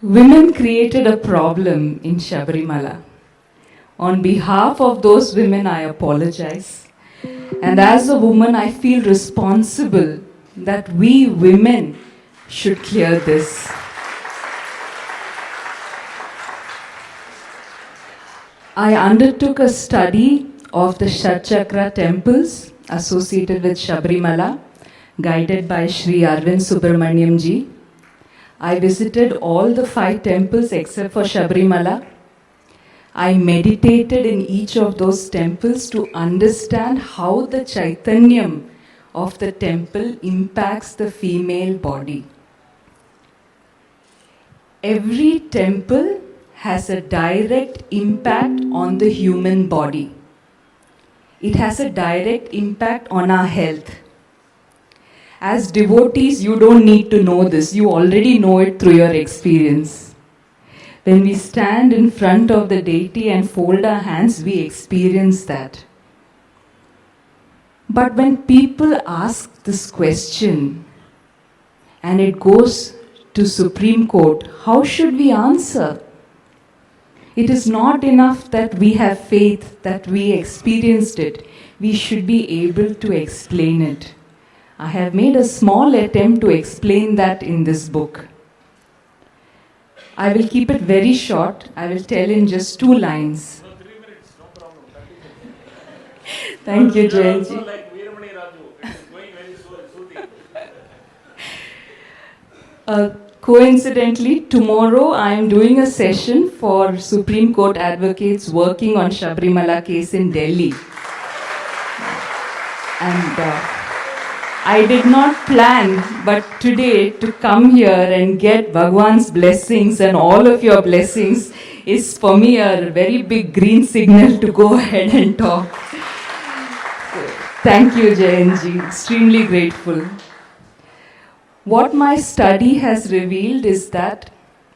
Women created a problem in Sabrimala. On behalf of those women, I apologize. And as a woman, I feel responsible that we women should clear this. I undertook a study of the Shatchakra temples associated with Sabrimala, guided by Sri Arvind Subramaniam ji. I visited all the 5 temples except for Sabrimala. I meditated in each of those temples to understand how the Chaitanyam of the temple impacts the female body. Every temple has a direct impact on the human body. It has a direct impact on our health. As devotees, you don't need to know this. You already know it through your experience. When we stand in front of the deity and fold our hands, we experience that. But when people ask this question and it goes to Supreme Court, how should we answer? It is not enough that we have faith, that we experienced it. We should be able to explain it. I have made a small attempt to explain that in this book. I will keep it very short. I will tell in just 2 lines. No, 3 minutes, no problem. Thank you, Jayanji. Also like Veeramani Raju, it is going very soothing. Coincidentally, tomorrow I am doing a session for Supreme Court advocates working on Sabrimala case in Delhi. And I did not plan, but today to come here and get Bhagwan's blessings and all of your blessings is for me a very big green signal to go ahead and talk. Thank you, Jayanji. Extremely grateful. What my study has revealed is that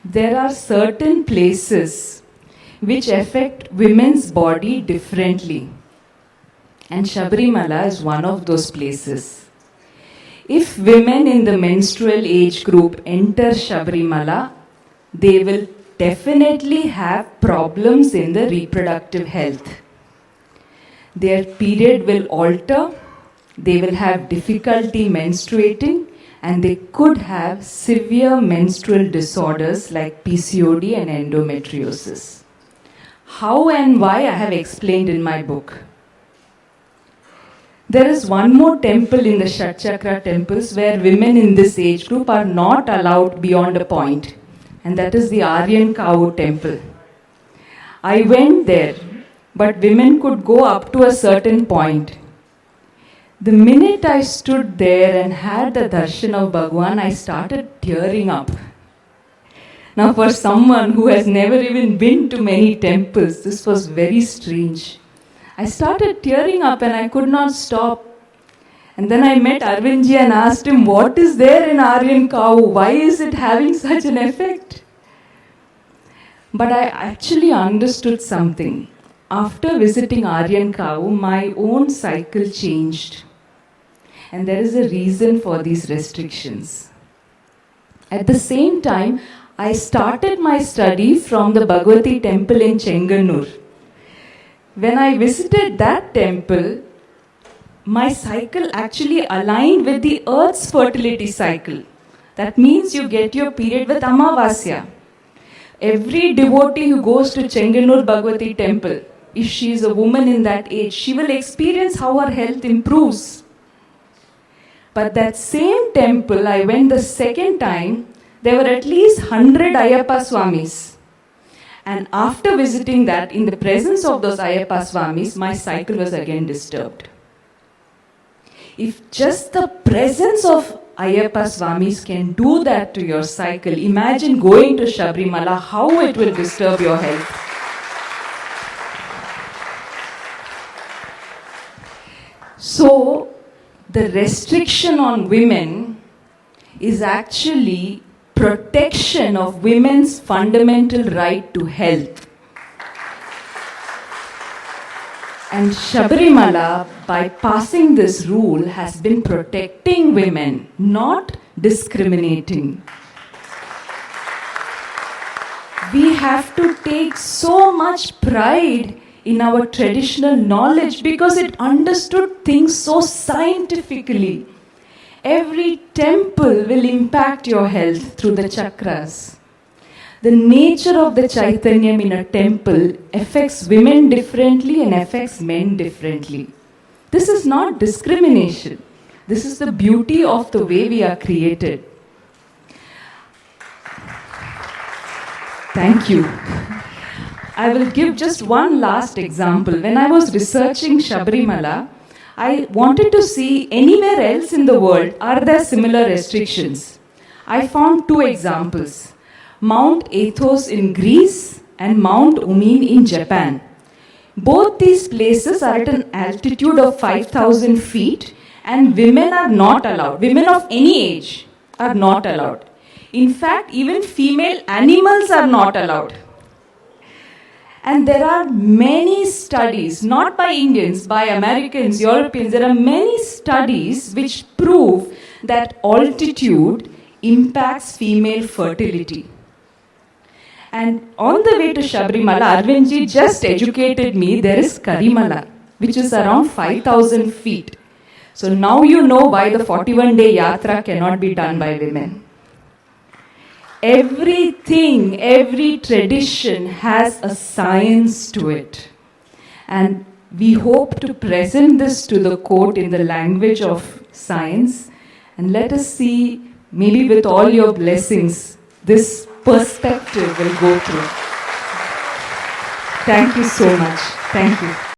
there are certain places which affect women's body differently. And Sabrimala is one of those places. If women in the menstrual age group enter Sabrimala, they will definitely have problems in the reproductive health. Their period will alter, they will have difficulty menstruating, and they could have severe menstrual disorders like PCOD and endometriosis. How and why I have explained in my book. There is one more temple in the Shatchakra temples where women in this age group are not allowed beyond a point, and that is the Aryan Cow temple. I went there, but women could go up to a certain point. The minute I stood there and had the darshan of Bhagwan, I started tearing up. Now, for someone who has never even been to many temples, this was very strange. I started tearing up and I could not stop. And then I met Arvindji and asked him, what is there in Aryan Cow? Why is it having such an effect? But I actually understood something. After visiting Aryan Cow, my own cycle changed. And there is a reason for these restrictions. At the same time, I started my study from the Bhagavati temple in Chenganur. When I visited that temple, my cycle actually aligned with the earth's fertility cycle. That means you get your period with Amavasya. Every devotee who goes to Chenganur Bhagavati temple, if she is a woman in that age, she will experience how her health improves. But that same temple, I went the second time, there were at least 100 Ayyappa Swamis. And after visiting that, in the presence of those Ayyappa Swamis, my cycle was again disturbed. If just the presence of Ayyappa Swamis can do that to your cycle, imagine going to Sabrimala, how it will disturb your health. So, the restriction on women is actually protection of women's fundamental right to health. And Sabrimala, by passing this rule, has been protecting women, not discriminating. we have to take so much pride in our traditional knowledge because it understood things so scientifically. Every temple will impact your health through the chakras. The nature of the Chaitanyam in a temple affects women differently and affects men differently. This is not discrimination. This is the beauty of the way we are created. Thank you. I will give just one last example. When I was researching Sabrimala, I wanted to see anywhere else in the world are there similar restrictions. I found two examples. Mount Athos in Greece and Mount Umin in Japan. Both these places are at an altitude of 5,000 feet and women are not allowed. Women of any age are not allowed. In fact, even female animals are not allowed. And there are many studies, not by Indians, by Americans, Europeans, there are many studies which prove that altitude impacts female fertility. And on the way to Sabrimala, Arvindji just educated me, there is Karimala, which is around 5,000 feet. So now you know why the 41-day yatra cannot be done by women. Everything, every tradition has a science to it. And we hope to present this to the court in the language of science. And let us see, maybe with all your blessings, this perspective will go through. Thank you so much. Thank you.